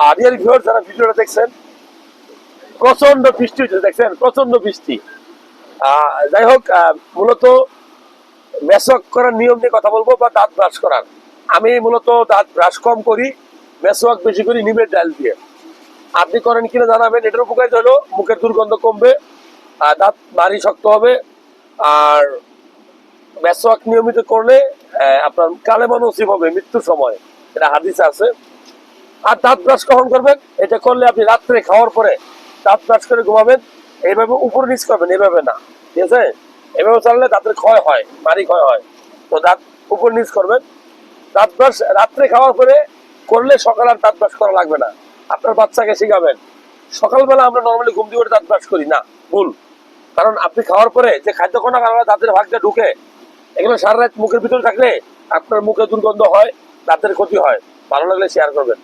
আর dear viewer যারা ভিডিওটা দেখছেন, প্রচন্ড বৃষ্টি হচ্ছে, দেখছেন প্রচন্ড বৃষ্টি। যাই হোক, মূলত মেসওয়াক করার নিয়ম নিয়ে কথা বলবো, বা দাঁত ব্রাশ করার। আমি মূলত দাঁত ব্রাশ কম করি, মেসওয়াক বেশি করি নিমের ডাল দিয়ে। আপনি করেন কিনা জানাবেন। এটার উপকারিতা হলো মুখের দুর্গন্ধ কমবে, দাঁত ভারী শক্ত হবে। আর মেসওয়াক নিয়মিত করলে আপনার কালেমা নসিব হবে মৃত্যুর সময়, এটা হাদিসে আছে। আর দাঁত ব্রাশ কখন করবেন? এটা করলে আপনি রাত্রে খাওয়ার পরে দাঁত ব্রাশ করে ঘুমাবেন। এইভাবে উপর নিচ করবেন, এইভাবে না, ঠিক আছে? এভাবে চাললে দাঁতের ক্ষয় হয়, ভারী ক্ষয় হয়। তো দাঁত উপর নিচ করবেন। দাঁত ব্রাশ রাত্রে খাওয়ার পরে করলে সকালে আর দাঁত ব্রাশ করা লাগবে না। আপনার বাচ্চাকে শিখাবেন। সকালবেলা আমরা নর্মালি ঘুম দিয়ে দাঁত ব্রাশ করি না, ভুল। কারণ আপনি খাওয়ার পরে যে খাদ্য কণা দাঁতের ভাগটা ঢুকে, এগুলো সারা রাত মুখের ভিতরে থাকলে আপনার মুখে দুর্গন্ধ হয়, দাঁতের ক্ষতি হয়। ভালো লাগলে শেয়ার করবেন।